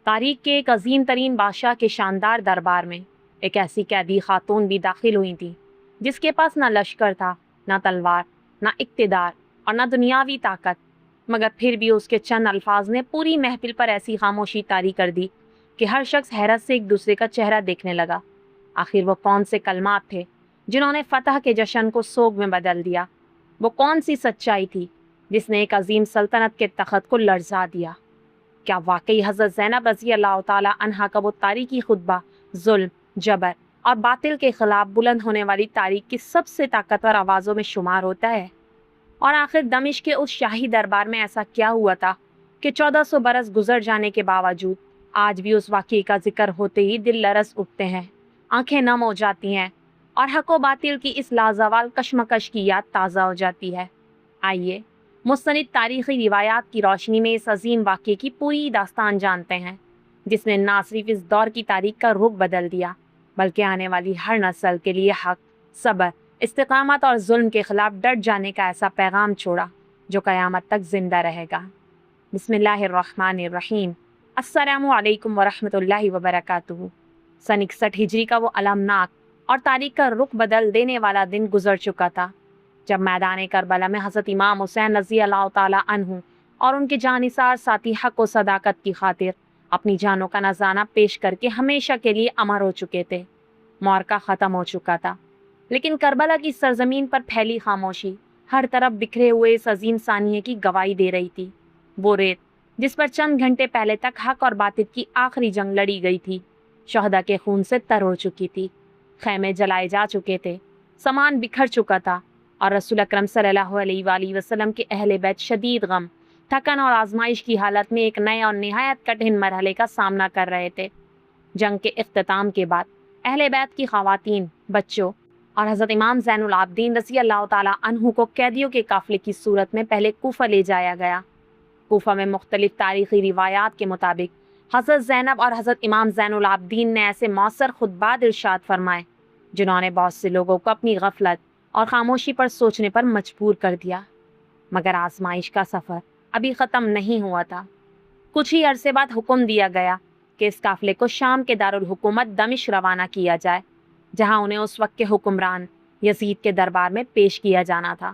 تاریخ کے ایک عظیم ترین بادشاہ کے شاندار دربار میں ایک ایسی قیدی خاتون بھی داخل ہوئی تھی جس کے پاس نہ لشکر تھا، نہ تلوار، نہ اقتدار اور نہ دنیاوی طاقت، مگر پھر بھی اس کے چند الفاظ نے پوری محفل پر ایسی خاموشی طاری کر دی کہ ہر شخص حیرت سے ایک دوسرے کا چہرہ دیکھنے لگا۔ آخر وہ کون سے کلمات تھے جنہوں نے فتح کے جشن کو سوگ میں بدل دیا؟ وہ کون سی سچائی تھی جس نے ایک عظیم سلطنت کے تخت کو لرزا دیا؟ کیا واقعی حضرت زینب رضی اللہ تعالی عنہا کا وہ تاریخی خطبہ ظلم، جبر اور باطل کے خلاف بلند ہونے والی تاریخ کی سب سے طاقتور آوازوں میں شمار ہوتا ہے؟ اور آخر دمشق کے اس شاہی دربار میں ایسا کیا ہوا تھا کہ 1400 برس گزر جانے کے باوجود آج بھی اس واقعے کا ذکر ہوتے ہی دل لرز اٹھتے ہیں، آنکھیں نم ہو جاتی ہیں اور حق و باطل کی اس لازوال کشمکش کی یاد تازہ ہو جاتی ہے؟ آئیے مستند تاریخی روایات کی روشنی میں اس عظیم واقعے کی پوری داستان جانتے ہیں، جس نے نہ صرف اس دور کی تاریخ کا رخ بدل دیا بلکہ آنے والی ہر نسل کے لیے حق، صبر، استقامت اور ظلم کے خلاف ڈٹ جانے کا ایسا پیغام چھوڑا جو قیامت تک زندہ رہے گا۔ بسم اللہ الرحمن الرحیم۔ السلام علیکم ورحمۃ اللہ وبرکاتہ۔ سن 61 ہجری کا وہ المناک اور تاریخ کا رخ بدل دینے والا دن گزر چکا تھا جب میدان کربلا میں حضرت امام حسین رضی اللہ تعالی عنہ اور ان کے جانثار ساتھی حق و صداقت کی خاطر اپنی جانوں کا نذرانہ پیش کر کے ہمیشہ کے لیے امر ہو چکے تھے۔ معرکہ ختم ہو چکا تھا، لیکن کربلا کی سرزمین پر پھیلی خاموشی ہر طرف بکھرے ہوئے اس عظیم ثانیے کی گواہی دے رہی تھی۔ وہ ریت جس پر چند گھنٹے پہلے تک حق اور باطل کی آخری جنگ لڑی گئی تھی، شہداء کے خون سے تر ہو چکی تھی، خیمے جلائے جا چکے تھے، سامان بکھر چکا تھا اور رسول اکرم صلی اللہ علیہ وآلہ وسلم کے اہل بیت شدید غم، تھکن اور آزمائش کی حالت میں ایک نئے اور نہایت کٹھن مرحلے کا سامنا کر رہے تھے۔ جنگ کے اختتام کے بعد اہل بیت کی خواتین، بچوں اور حضرت امام زین العابدین رضی اللہ تعالی عنہ کو قیدیوں کے قافلے کی صورت میں پہلے کوفہ لے جایا گیا۔ کوفہ میں مختلف تاریخی روایات کے مطابق حضرت زینب اور حضرت امام زین العابدین نے ایسے مؤثر خطبات ارشاد فرمائے جنہوں نے بہت سے لوگوں کو اپنی غفلت اور خاموشی پر سوچنے پر مجبور کر دیا۔ مگر آزمائش کا سفر ابھی ختم نہیں ہوا تھا۔ کچھ ہی عرصے بعد حکم دیا گیا کہ اس قافلے کو شام کے دارالحکومت دمشق روانہ کیا جائے، جہاں انہیں اس وقت کے حکمران یزید کے دربار میں پیش کیا جانا تھا۔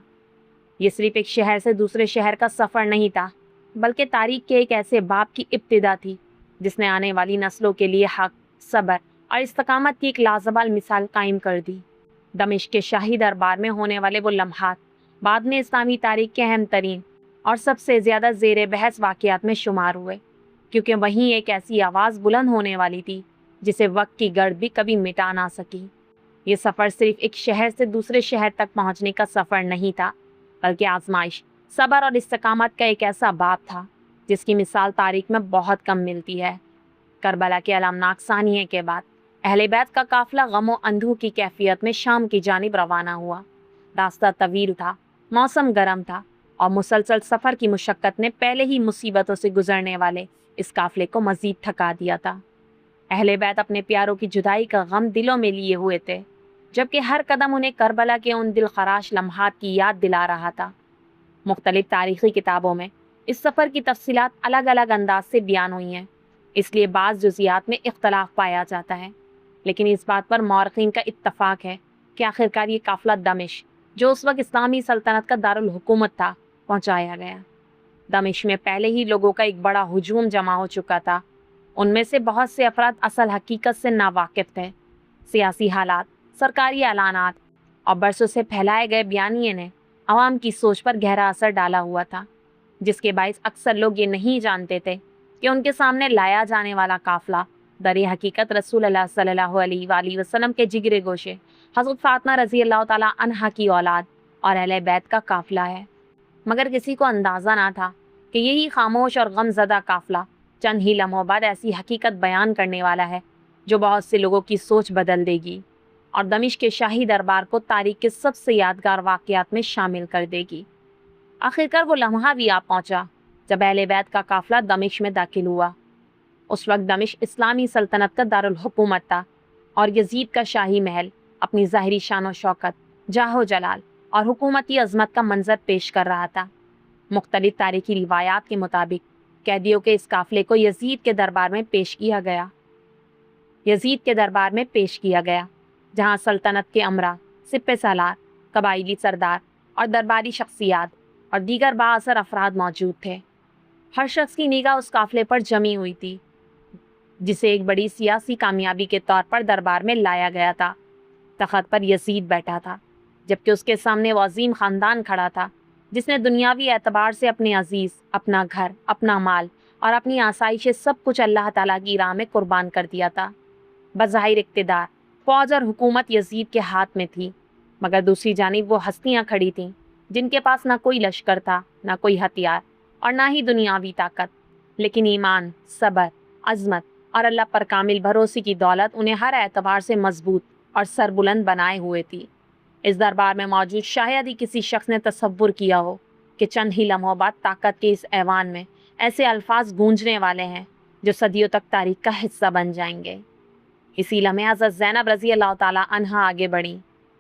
یہ صرف ایک شہر سے دوسرے شہر کا سفر نہیں تھا، بلکہ تاریخ کے ایک ایسے باب کی ابتدا تھی جس نے آنے والی نسلوں کے لیے حق، صبر اور استقامت کی ایک لازوال مثال قائم کر دی۔ دمشق کے شاہی دربار میں ہونے والے وہ لمحات بعد میں اسلامی تاریخ کے اہم ترین اور سب سے زیادہ زیر بحث واقعات میں شمار ہوئے، کیونکہ وہیں ایک ایسی آواز بلند ہونے والی تھی جسے وقت کی گرد بھی کبھی مٹا نہ سکی۔ یہ سفر صرف ایک شہر سے دوسرے شہر تک پہنچنے کا سفر نہیں تھا، بلکہ آزمائش، صبر اور استقامت کا ایک ایسا باب تھا جس کی مثال تاریخ میں بہت کم ملتی ہے۔ کربلا کے المناک ثانیے کے بعد اہل بیت کا قافلہ غم و اندوہ کی کیفیت میں شام کی جانب روانہ ہوا۔ راستہ طویل تھا، موسم گرم تھا اور مسلسل سفر کی مشقت نے پہلے ہی مصیبتوں سے گزرنے والے اس قافلے کو مزید تھکا دیا تھا۔ اہل بیت اپنے پیاروں کی جدائی کا غم دلوں میں لیے ہوئے تھے، جبکہ ہر قدم انہیں کربلا کے ان دل خراش لمحات کی یاد دلا رہا تھا۔ مختلف تاریخی کتابوں میں اس سفر کی تفصیلات الگ الگ انداز سے بیان ہوئی ہیں، اس لیے بعض جزئیات میں اختلاف پایا جاتا ہے، لیکن اس بات پر مورخین کا اتفاق ہے کہ آخرکار یہ قافلہ دمشق، جو اس وقت اسلامی سلطنت کا دارالحکومت تھا، پہنچایا گیا۔ دمشق میں پہلے ہی لوگوں کا ایک بڑا ہجوم جمع ہو چکا تھا۔ ان میں سے بہت سے افراد اصل حقیقت سے ناواقف تھے۔ سیاسی حالات، سرکاری اعلانات اور برسوں سے پھیلائے گئے بیانیے نے عوام کی سوچ پر گہرا اثر ڈالا ہوا تھا، جس کے باعث اکثر لوگ یہ نہیں جانتے تھے کہ ان کے سامنے لایا جانے والا قافلہ در حقیقت رسول اللہ صلی اللہ علیہ وآلہ وسلم کے جگر گوشے حضرت فاطمہ رضی اللہ تعالی عنہا کی اولاد اور اہل بیت کا قافلہ ہے۔ مگر کسی کو اندازہ نہ تھا کہ یہی خاموش اور غم زدہ قافلہ چند ہی لمحوں بعد ایسی حقیقت بیان کرنے والا ہے جو بہت سے لوگوں کی سوچ بدل دے گی اور دمشق کے شاہی دربار کو تاریخ کے سب سے یادگار واقعات میں شامل کر دے گی۔ آخرکار وہ لمحہ بھی آ پہنچا جب اہل بیت کا قافلہ دمشق میں داخل ہوا۔ اس وقت دمشق اسلامی سلطنت کا دارالحکومت تھا اور یزید کا شاہی محل اپنی ظاہری شان و شوکت، جاہ و جلال اور حکومتی عظمت کا منظر پیش کر رہا تھا۔ مختلف تاریخی روایات کے مطابق قیدیوں کے اس قافلے کو یزید کے دربار میں پیش کیا گیا جہاں سلطنت کے امرا، سپہ سالار، قبائلی سردار اور درباری شخصیات اور دیگر بااثر افراد موجود تھے۔ ہر شخص کی نگاہ اس قافلے پر جمی ہوئی تھی جسے ایک بڑی سیاسی کامیابی کے طور پر دربار میں لایا گیا تھا۔ تخت پر یزید بیٹھا تھا، جبکہ اس کے سامنے وہ عظیم خاندان کھڑا تھا جس نے دنیاوی اعتبار سے اپنے عزیز، اپنا گھر، اپنا مال اور اپنی آسائش سب کچھ اللہ تعالیٰ کی راہ میں قربان کر دیا تھا۔ بظاہر اقتدار، فوج اور حکومت یزید کے ہاتھ میں تھی، مگر دوسری جانب وہ ہستیاں کھڑی تھیں جن کے پاس نہ کوئی لشکر تھا، نہ کوئی ہتھیار اور نہ ہی دنیاوی طاقت، لیکن ایمان، صبر، عظمت اور اللہ پر کامل بھروسے کی دولت انہیں ہر اعتبار سے مضبوط اور سربلند بنائے ہوئے تھی۔ اس دربار میں موجود شاید ہی کسی شخص نے تصور کیا ہو کہ چند ہی لمحوں بعد طاقت کے اس ایوان میں ایسے الفاظ گونجنے والے ہیں جو صدیوں تک تاریخ کا حصہ بن جائیں گے۔ اسی لمحے حضرت زینب رضی اللہ تعالیٰ عنہا آگے بڑھیں۔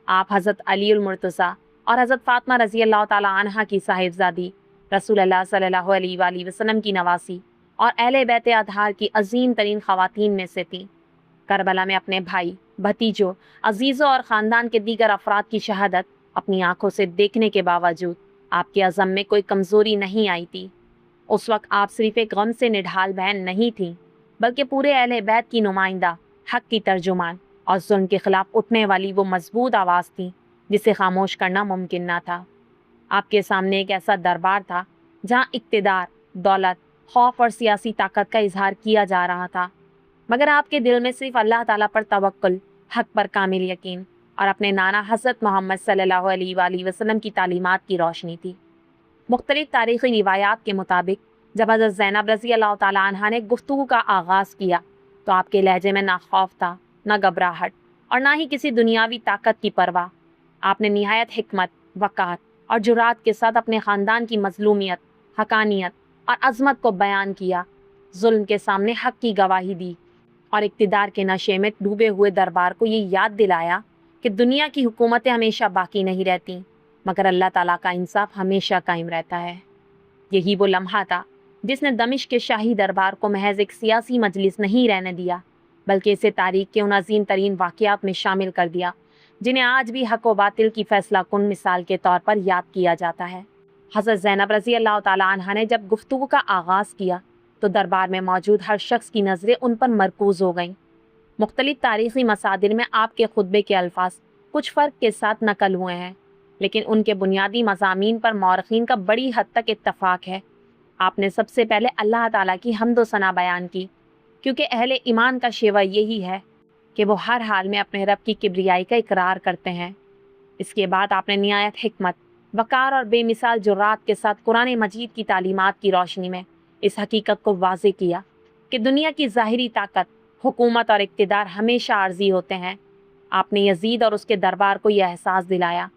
آپ حضرت علی المرتضیٰ اور حضرت فاطمہ رضی اللہ تعالیٰ عنہا کی صاحبزادی، رسول اللہ صلی اللہ علیہ وآلہ وسلم کی نواسی اور اہل بیت اطہار کی عظیم ترین خواتین میں سے تھیں۔ کربلا میں اپنے بھائی، بھتیجوں، عزیزوں اور خاندان کے دیگر افراد کی شہادت اپنی آنکھوں سے دیکھنے کے باوجود آپ کے عزم میں کوئی کمزوری نہیں آئی تھی۔ اس وقت آپ صرف ایک غم سے نڈھال بہن نہیں تھیں، بلکہ پورے اہل بیت کی نمائندہ، حق کی ترجمان اور ظلم کے خلاف اٹھنے والی وہ مضبوط آواز تھی جسے خاموش کرنا ممکن نہ تھا۔ آپ کے سامنے ایک ایسا دربار تھا جہاں اقتدار، دولت، خوف اور سیاسی طاقت کا اظہار کیا جا رہا تھا، مگر آپ کے دل میں صرف اللہ تعالیٰ پر توکل، حق پر کامل یقین اور اپنے نانا حضرت محمد صلی اللہ علیہ وآلہ وسلم کی تعلیمات کی روشنی تھی۔ مختلف تاریخی روایات کے مطابق جب حضرت زینب رضی اللہ تعالیٰ عنہا نے گفتگو کا آغاز کیا تو آپ کے لہجے میں نہ خوف تھا، نہ گھبراہٹ اور نہ ہی کسی دنیاوی طاقت کی پرواہ۔ آپ نے نہایت حکمت، وقار اور جرات کے ساتھ اپنے خاندان کی مظلومیت، حقانیت اور عظمت کو بیان کیا، ظلم کے سامنے حق کی گواہی دی اور اقتدار کے نشے میں ڈوبے ہوئے دربار کو یہ یاد دلایا کہ دنیا کی حکومتیں ہمیشہ باقی نہیں رہتیں، مگر اللہ تعالیٰ کا انصاف ہمیشہ قائم رہتا ہے۔ یہی وہ لمحہ تھا جس نے دمشق کے شاہی دربار کو محض ایک سیاسی مجلس نہیں رہنے دیا، بلکہ اسے تاریخ کے ان عظیم ترین واقعات میں شامل کر دیا جنہیں آج بھی حق و باطل کی فیصلہ کن مثال کے طور پر یاد کیا جاتا ہے۔ حضرت زینب رضی اللہ تعالیٰ عنہا نے جب گفتگو کا آغاز کیا تو دربار میں موجود ہر شخص کی نظریں ان پر مرکوز ہو گئیں۔ مختلف تاریخی مصادر میں آپ کے خطبے کے الفاظ کچھ فرق کے ساتھ نقل ہوئے ہیں، لیکن ان کے بنیادی مضامین پر مورخین کا بڑی حد تک اتفاق ہے۔ آپ نے سب سے پہلے اللہ تعالیٰ کی حمد و ثنا بیان کی، کیونکہ اہل ایمان کا شیوہ یہی ہے کہ وہ ہر حال میں اپنے رب کی کبریائی کا اقرار کرتے ہیں۔ اس کے بعد آپ نے نہایت حکمت، وقار اور بے مثال جرات کے ساتھ قرآن مجید کی تعلیمات کی روشنی میں اس حقیقت کو واضح کیا کہ دنیا کی ظاہری طاقت، حکومت اور اقتدار ہمیشہ عارضی ہوتے ہیں۔ آپ نے یزید اور اس کے دربار کو یہ احساس دلایا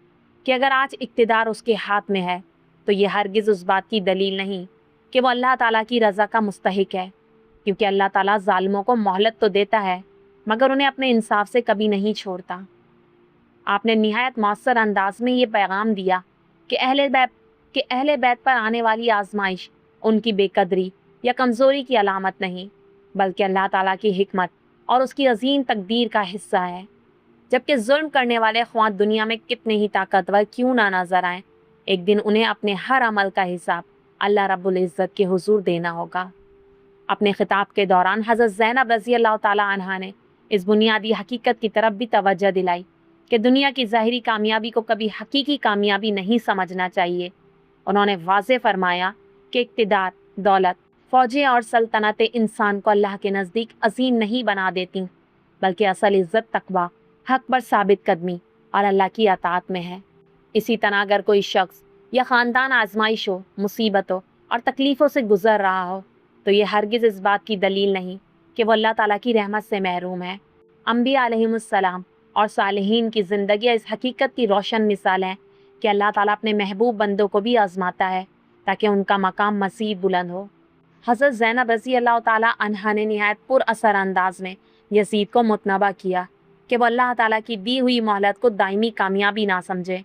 کہ اگر آج اقتدار اس کے ہاتھ میں ہے تو یہ ہرگز اس بات کی دلیل نہیں کہ وہ اللہ تعالیٰ کی رضا کا مستحق ہے، کیونکہ اللہ تعالیٰ ظالموں کو مہلت تو دیتا ہے مگر انہیں اپنے انصاف سے کبھی نہیں چھوڑتا۔ آپ نے نہایت مؤثر انداز میں یہ پیغام دیا کہ اہل بیت پر آنے والی آزمائش ان کی بے قدری یا کمزوری کی علامت نہیں، بلکہ اللہ تعالیٰ کی حکمت اور اس کی عظیم تقدیر کا حصہ ہے۔ جبکہ ظلم کرنے والے خواہ دنیا میں کتنے ہی طاقتور کیوں نہ نظر آئیں، ایک دن انہیں اپنے ہر عمل کا حساب اللہ رب العزت کے حضور دینا ہوگا۔ اپنے خطاب کے دوران حضرت زینب رضی اللہ تعالیٰ عنہا نے اس بنیادی حقیقت کی طرف بھی توجہ دلائی کہ دنیا کی ظاہری کامیابی کو کبھی حقیقی کامیابی نہیں سمجھنا چاہیے۔ انہوں نے واضح فرمایا کہ اقتدار، دولت، فوجیں اور سلطنتیں انسان کو اللہ کے نزدیک عظیم نہیں بنا دیتی، بلکہ اصل عزت تقویٰ، حق پر ثابت قدمی اور اللہ کی اطاعت میں ہے۔ اسی طرح اگر کوئی شخص یا خاندان آزمائشوں، مصیبتوں اور تکلیفوں سے گزر رہا ہو تو یہ ہرگز اس بات کی دلیل نہیں کہ وہ اللہ تعالیٰ کی رحمت سے محروم ہے۔ انبیاء علیہم السلام اور صالحین کی زندگیاں اس حقیقت کی روشن مثال ہیں کہ اللہ تعالیٰ اپنے محبوب بندوں کو بھی آزماتا ہے تاکہ ان کا مقام مزید بلند ہو۔ حضرت زینب رضی اللہ تعالیٰ عنہا نے نہایت پر اثر انداز میں یزید کو متنبہ کیا کہ وہ اللہ تعالیٰ کی دی ہوئی مہلت کو دائمی کامیابی نہ سمجھے،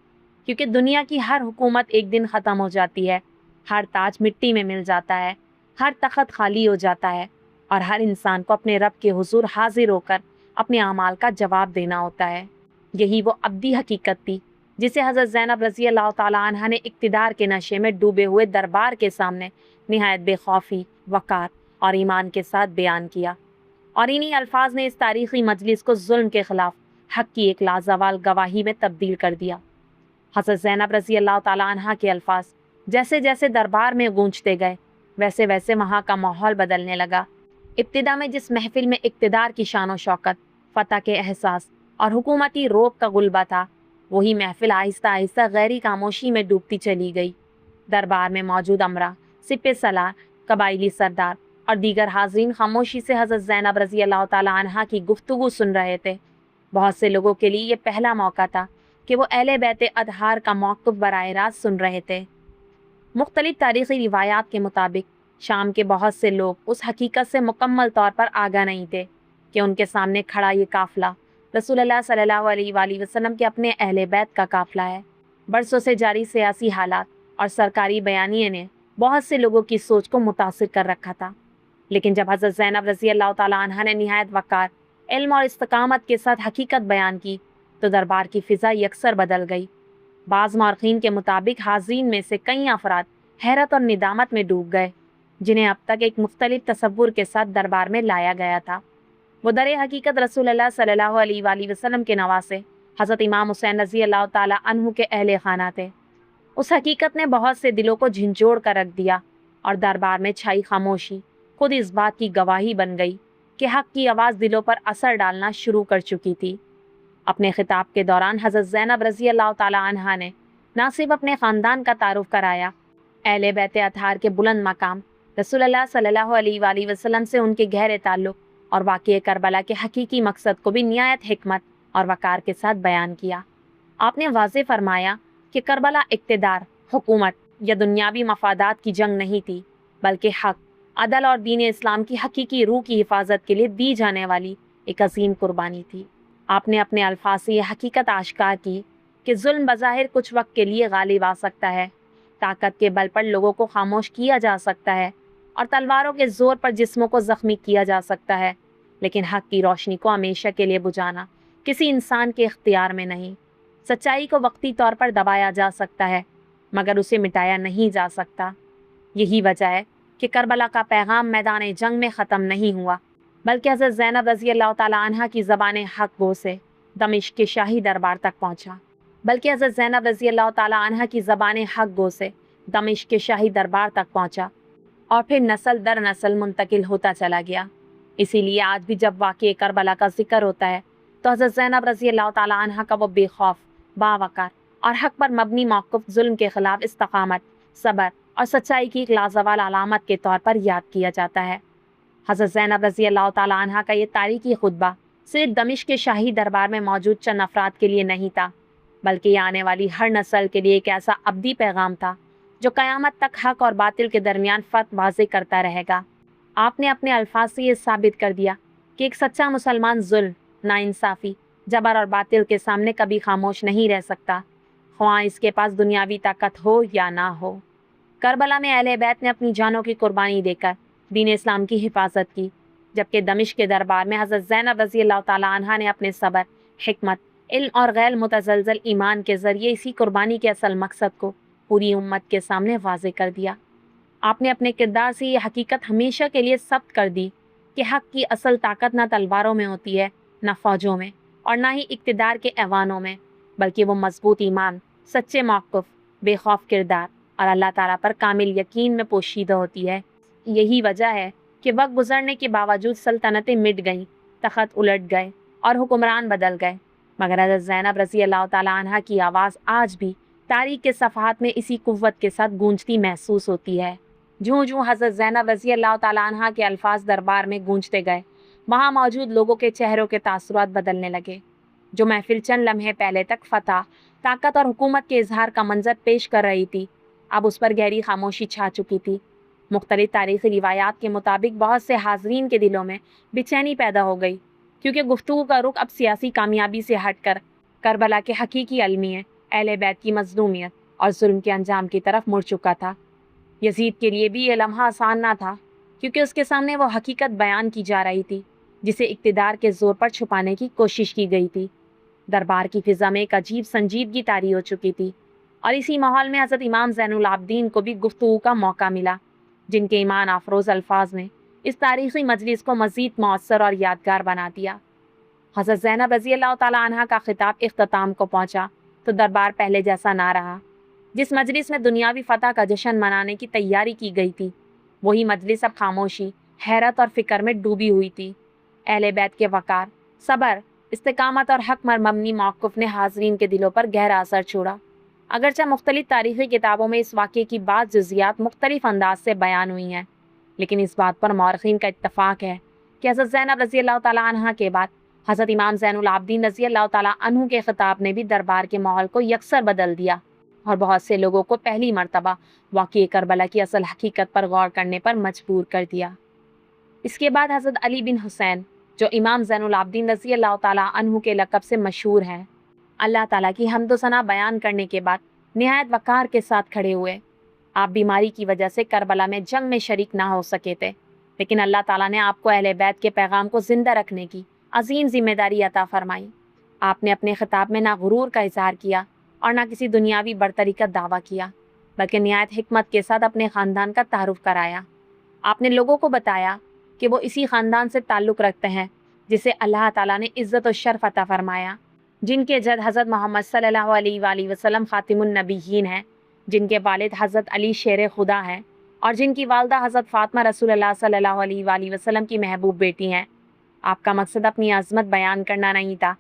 کیونکہ دنیا کی ہر حکومت ایک دن ختم ہو جاتی ہے، ہر تاج مٹی میں مل جاتا ہے، ہر تخت خالی ہو جاتا ہے اور ہر انسان کو اپنے رب کے حضور حاضر ہو کر اپنے اعمال کا جواب دینا ہوتا ہے۔ یہی وہ ابدی حقیقت تھی جسے حضرت زینب رضی اللہ تعالیٰ عنہ نے اقتدار کے نشے میں ڈوبے ہوئے دربار کے سامنے نہایت بے خوفی، وقار اور ایمان کے ساتھ بیان کیا، اور انہی الفاظ نے اس تاریخی مجلس کو ظلم کے خلاف حق کی ایک لازوال گواہی میں تبدیل کر دیا۔ حضرت زینب رضی اللہ تعالیٰ عنہ کے الفاظ جیسے جیسے دربار میں گونجتے گئے ویسے ویسے وہاں کا ماحول بدلنے لگا۔ ابتدا میں جس محفل میں اقتدار کی شان و شوکت، فتح کے احساس اور حکومتی روب کا غلبہ تھا، وہی محفل آہستہ آہستہ غیری خاموشی میں ڈوبتی چلی گئی۔ دربار میں موجود امرا، سپہ سالار، قبائلی سردار اور دیگر حاضرین خاموشی سے حضرت زینب رضی اللہ تعالیٰ عنہ کی گفتگو سن رہے تھے۔ بہت سے لوگوں کے لیے یہ پہلا موقع تھا کہ وہ اہل بیت اطہار کا موقف براہ راست سن رہے تھے۔ مختلف تاریخی روایات کے مطابق شام کے بہت سے لوگ اس حقیقت سے مکمل طور پر آگاہ نہیں تھے کہ ان کے سامنے کھڑا یہ قافلہ رسول اللہ صلی اللہ علیہ وآلہ وسلم کے اپنے اہل بیت کا قافلہ ہے۔ برسوں سے جاری سیاسی حالات اور سرکاری بیانیے نے بہت سے لوگوں کی سوچ کو متاثر کر رکھا تھا، لیکن جب حضرت زینب رضی اللہ تعالیٰ عنہ نے نہایت وقار، علم اور استقامت کے ساتھ حقیقت بیان کی تو دربار کی فضا یکسر بدل گئی۔ بعض مورخین کے مطابق حاضرین میں سے کئی افراد حیرت اور ندامت میں ڈوب گئے، جنہیں اب تک ایک مختلف تصور کے ساتھ دربار میں لایا گیا تھا۔ وہ در حقیقت رسول اللہ صلی اللہ علیہ وآلہ وسلم کے نواسے حضرت امام حسین رضی اللہ تعالیٰ عنہ کے اہل خانہ تھے۔ اس حقیقت نے بہت سے دلوں کو جھنجھوڑ کر رکھ دیا اور دربار میں چھائی خاموشی خود اس بات کی گواہی بن گئی کہ حق کی آواز دلوں پر اثر ڈالنا شروع کر چکی تھی۔ اپنے خطاب کے دوران حضرت زینب رضی اللہ تعالیٰ عنہ نے نہ صرف اپنے خاندان کا تعارف کرایا، اہل بیت اطہار کے بلند مقام، رسول اللہ صلی اللہ علیہ وآلہ وسلم سے ان کے گہرے تعلق اور واقعہ کربلا کے حقیقی مقصد کو بھی نہایت حکمت اور وقار کے ساتھ بیان کیا۔ آپ نے واضح فرمایا کہ کربلا اقتدار، حکومت یا دنیاوی مفادات کی جنگ نہیں تھی، بلکہ حق، عدل اور دین اسلام کی حقیقی روح کی حفاظت کے لیے دی جانے والی ایک عظیم قربانی تھی۔ آپ نے اپنے الفاظ سے یہ حقیقت آشکار کی کہ ظلم بظاہر کچھ وقت کے لیے غالب آ سکتا ہے، طاقت کے بل پر لوگوں کو خاموش کیا جا سکتا ہے اور تلواروں کے زور پر جسموں کو زخمی کیا جا سکتا ہے، لیکن حق کی روشنی کو ہمیشہ کے لیے بجھانا کسی انسان کے اختیار میں نہیں۔ سچائی کو وقتی طور پر دبایا جا سکتا ہے مگر اسے مٹایا نہیں جا سکتا۔ یہی وجہ ہے کہ کربلا کا پیغام میدان جنگ میں ختم نہیں ہوا، بلکہ حضرت زینب رضی اللہ تعالیٰ عنہ کی زبان حق گو سے دمشق کے شاہی دربار تک پہنچا اور پھر نسل در نسل منتقل ہوتا چلا گیا۔ اسی لیے آج بھی جب واقعہ کربلا کا ذکر ہوتا ہے تو حضرت زینب رضی اللہ تعالیٰ عنہ کا وہ بے خوف، باوقار اور حق پر مبنی موقف ظلم کے خلاف استقامت، صبر اور سچائی کی ایک لازوال علامت کے طور پر یاد کیا جاتا ہے۔ حضرت زینب رضی اللہ تعالیٰ عنہ کا یہ تاریخی خطبہ صرف دمشق کے شاہی دربار میں موجود چند افراد کے لیے نہیں تھا، بلکہ یہ آنے والی ہر نسل کے لیے ایک ایسا ابدی پیغام تھا جو قیامت تک حق اور باطل کے درمیان فرق واضح کرتا رہے گا۔ آپ نے اپنے الفاظ سے یہ ثابت کر دیا کہ ایک سچا مسلمان ظلم، ناانصافی، جبر اور باطل کے سامنے کبھی خاموش نہیں رہ سکتا، خواہ اس کے پاس دنیاوی طاقت ہو یا نہ ہو۔ کربلا میں اہل بیت نے اپنی جانوں کی قربانی دے کر دین اسلام کی حفاظت کی، جبکہ دمشق کے دربار میں حضرت زینب رضی اللہ تعالیٰ عنہ نے اپنے صبر، حکمت، علم اور غیر متزلزل ایمان کے ذریعے اسی قربانی کے اصل مقصد کو پوری امت کے سامنے واضح کر دیا۔ آپ نے اپنے کردار سے یہ حقیقت ہمیشہ کے لیے ثبت کر دی کہ حق کی اصل طاقت نہ تلواروں میں ہوتی ہے، نہ فوجوں میں اور نہ ہی اقتدار کے ایوانوں میں، بلکہ وہ مضبوط ایمان، سچے موقف، بے خوف کردار اور اللہ تعالیٰ پر کامل یقین میں پوشیدہ ہوتی ہے۔ یہی وجہ ہے کہ وقت گزرنے کے باوجود سلطنتیں مٹ گئیں، تخت الٹ گئے اور حکمران بدل گئے، مگر حضرت زینب رضی اللہ تعالیٰ عنہ کی آواز آج بھی تاریخ کے صفحات میں اسی قوت کے ساتھ گونجتی محسوس ہوتی ہے۔ جوں جوں حضرت زینب رضی اللہ تعالیٰ عنہ کے الفاظ دربار میں گونجتے گئے، وہاں موجود لوگوں کے چہروں کے تاثرات بدلنے لگے۔ جو محفل چند لمحے پہلے تک فتح، طاقت اور حکومت کے اظہار کا منظر پیش کر رہی تھی، اب اس پر گہری خاموشی چھا چکی تھی۔ مختلف تاریخی روایات کے مطابق بہت سے حاضرین کے دلوں میں بے چینی پیدا ہو گئی، کیونکہ گفتگو کا رخ اب سیاسی کامیابی سے ہٹ کر کربلا کے حقیقی المیہ، اہل بیت کی مظلومیت اور ظلم کے انجام کی طرف مڑ چکا تھا۔ یزید کے لیے بھی یہ لمحہ آسان نہ تھا۔ کیونکہ اس کے سامنے وہ حقیقت بیان کی جا رہی تھی جسے اقتدار کے زور پر چھپانے کی کوشش کی گئی تھی۔ دربار کی فضا میں ایک عجیب سنجیدگی طاری ہو چکی تھی، اور اسی ماحول میں حضرت امام زین العابدین کو بھی گفتگو کا موقع ملا، جن کے ایمان افروز الفاظ نے اس تاریخی مجلس کو مزید مؤثر اور یادگار بنا دیا۔ حضرت زینب رضی اللہ تعالیٰ عنہ کا خطاب اختتام کو پہنچا تو دربار پہلے جیسا نہ رہا۔ جس مجلس میں دنیاوی فتح کا جشن منانے کی تیاری کی گئی تھی، وہی مجلس اب خاموشی، حیرت اور فکر میں ڈوبی ہوئی تھی۔ اہل بیت کے وقار، صبر، استقامت اور حق پر مبنی موقف نے حاضرین کے دلوں پر گہرا اثر چھوڑا۔ اگرچہ مختلف تاریخی کتابوں میں اس واقعے کی بعض جزیات مختلف انداز سے بیان ہوئی ہیں، لیکن اس بات پر مورخین کا اتفاق ہے کہ حضرت زینب رضی اللہ تعالیٰ عنہ کے بعد حضرت امام زین العابدین رضی اللہ تعالیٰ عنہ کے خطاب نے بھی دربار کے ماحول کو یکسر بدل دیا اور بہت سے لوگوں کو پہلی مرتبہ واقعہ کربلا کی اصل حقیقت پر غور کرنے پر مجبور کر دیا۔ اس کے بعد حضرت علی بن حسین، جو امام زین العابدین رضی اللہ تعالیٰ عنہ کے لقب سے مشہور ہیں، اللہ تعالیٰ کی حمد و ثنا بیان کرنے کے بعد نہایت وقار کے ساتھ کھڑے ہوئے۔ آپ بیماری کی وجہ سے کربلا میں جنگ میں شریک نہ ہو سکے تھے، لیکن اللہ تعالیٰ نے آپ کو اہل بیت کے پیغام کو زندہ رکھنے کی عظیم ذمہ داری عطا فرمائی۔ آپ نے اپنے خطاب میں نہ غرور کا اظہار کیا اور نہ کسی دنیاوی برتری کا دعویٰ کیا، بلکہ نہایت حکمت کے ساتھ اپنے خاندان کا تعارف کرایا۔ آپ نے لوگوں کو بتایا کہ وہ اسی خاندان سے تعلق رکھتے ہیں جسے اللہ تعالیٰ نے عزت و شرف عطا فرمایا، جن کے جد حضرت محمد صلی اللہ علیہ وآلہ وسلم خاتم النبیین ہیں، جن کے والد حضرت علی شیر خدا ہیں، اور جن کی والدہ حضرت فاطمہ رسول اللہ صلی اللہ علیہ وآلہ وسلم کی محبوب بیٹی ہیں۔ آپ کا مقصد اپنی عظمت بیان کرنا نہیں تھا،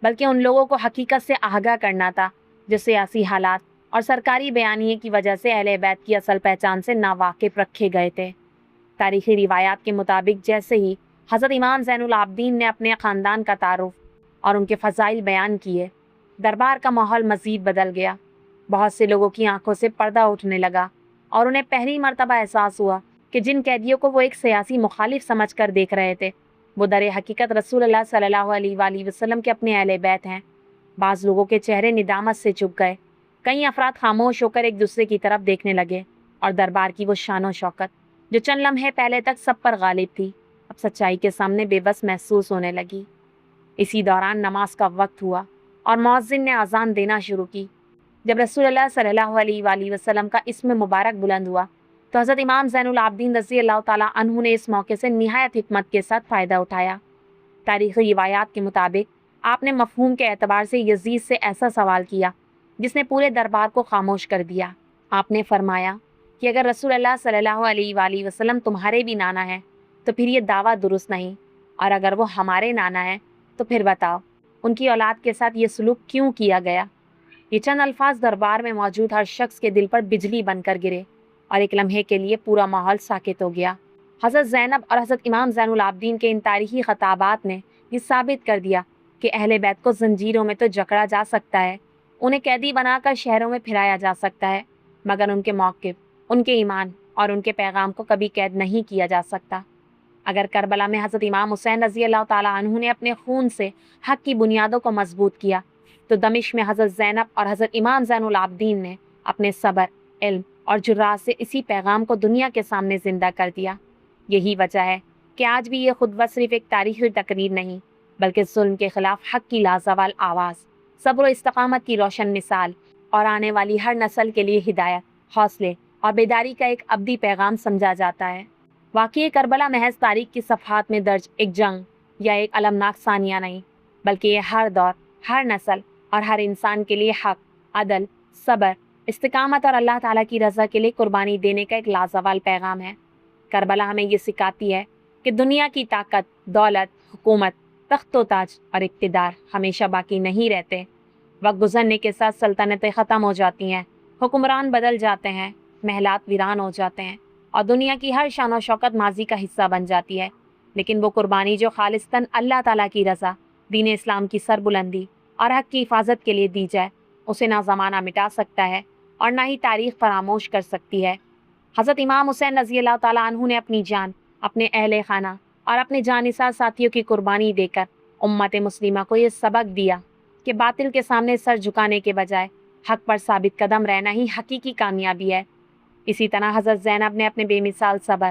بلکہ ان لوگوں کو حقیقت سے آگاہ کرنا تھا جو سیاسی حالات اور سرکاری بیانیے کی وجہ سے اہل بیت کی اصل پہچان سے ناواقف رکھے گئے تھے۔ تاریخی روایات کے مطابق جیسے ہی حضرت امام زین العابدین نے اپنے خاندان کا تعارف اور ان کے فضائل بیان کیے، دربار کا ماحول مزید بدل گیا۔ بہت سے لوگوں کی آنکھوں سے پردہ اٹھنے لگا اور انہیں پہلی مرتبہ احساس ہوا کہ جن قیدیوں کو وہ ایک سیاسی مخالف سمجھ کر دیکھ رہے تھے، وہ در حقیقت رسول اللہ صلی اللہ علیہ وآلہ وسلم کے اپنے اہل بیت ہیں۔ بعض لوگوں کے چہرے ندامت سے جھک گئے، کئی افراد خاموش ہو کر ایک دوسرے کی طرف دیکھنے لگے، اور دربار کی وہ شان و شوکت جو چند لمحے پہلے تک سب پر غالب تھی، اب سچائی کے سامنے بے بس محسوس ہونے لگی۔ اسی دوران نماز کا وقت ہوا اور مؤذن نے اذان دینا شروع کی۔ جب رسول اللہ صلی اللہ علیہ وآلہ وسلم کا اسم مبارک بلند ہوا تو حضرت امام زین العابدین رضی اللہ تعالیٰ عنہ نے اس موقع سے نہایت حکمت کے ساتھ فائدہ اٹھایا۔ تاریخی روایات کے مطابق آپ نے مفہوم کے اعتبار سے یزید سے ایسا سوال کیا جس نے پورے دربار کو خاموش کر دیا۔ آپ نے فرمایا کہ اگر رسول اللہ صلی اللہ علیہ وآلہ وسلم تمہارے بھی نانا ہے تو پھر یہ دعویٰ درست نہیں، اور اگر وہ ہمارے نانا ہے تو پھر بتاؤ ان کی اولاد کے ساتھ یہ سلوک کیوں کیا گیا؟ یہ چند الفاظ دربار میں موجود ہر شخص کے دل پر بجلی بن کر گرے، اور ایک لمحے کے لیے پورا ماحول ساکت ہو گیا۔ حضرت زینب اور حضرت امام زین العابدین کے ان تاریخی خطابات نے یہ ثابت کر دیا کہ اہل بیت کو زنجیروں میں تو جکڑا جا سکتا ہے، انہیں قیدی بنا کر شہروں میں پھرایا جا سکتا ہے، مگر ان کے موقف، ان کے ایمان اور ان کے پیغام کو کبھی قید نہیں کیا جا سکتا۔ اگر کربلا میں حضرت امام حسین رضی اللہ تعالیٰ عنہ نے اپنے خون سے حق کی بنیادوں کو مضبوط کیا، تو دمشق میں حضرت زینب اور حضرت امام زین العابدین نے اپنے صبر، علم اور جرأت سے اسی پیغام کو دنیا کے سامنے زندہ کر دیا۔ یہی وجہ ہے کہ آج بھی یہ خطبہ صرف ایک تاریخی تقریر نہیں، بلکہ ظلم کے خلاف حق کی لازوال آواز، صبر و استقامت کی روشن مثال، اور آنے والی ہر نسل کے لیے ہدایت، حوصلے اور بیداری کا ایک ابدی پیغام سمجھا جاتا ہے۔ واقعہ کربلا محض تاریخ کی صفحات میں درج ایک جنگ یا ایک المناک ثانیہ نہیں، بلکہ یہ ہر دور، ہر نسل اور ہر انسان کے لیے حق، عدل، صبر، استقامت اور اللہ تعالیٰ کی رضا کے لیے قربانی دینے کا ایک لازوال پیغام ہے۔ کربلا ہمیں یہ سکھاتی ہے کہ دنیا کی طاقت، دولت، حکومت، تخت و تاج اور اقتدار ہمیشہ باقی نہیں رہتے۔ وقت گزرنے کے ساتھ سلطنتیں ختم ہو جاتی ہیں، حکمران بدل جاتے ہیں، محلات ویران ہو جاتے ہیں، اور دنیا کی ہر شان و شوکت ماضی کا حصہ بن جاتی ہے، لیکن وہ قربانی جو خالصتاً اللہ تعالیٰ کی رضا، دین اسلام کی سربلندی اور حق کی حفاظت کے لیے دی جائے، اسے نہ زمانہ مٹا سکتا ہے اور نہ ہی تاریخ فراموش کر سکتی ہے۔ حضرت امام حسین رضی اللہ تعالیٰ عنہ نے اپنی جان، اپنے اہل خانہ اور اپنے جانثار ساتھیوں کی قربانی دے کر امت مسلمہ کو یہ سبق دیا کہ باطل کے سامنے سر جھکانے کے بجائے حق پر ثابت قدم رہنا ہی حقیقی کامیابی ہے۔ اسی طرح حضرت زینب نے اپنے بے مثال صبر،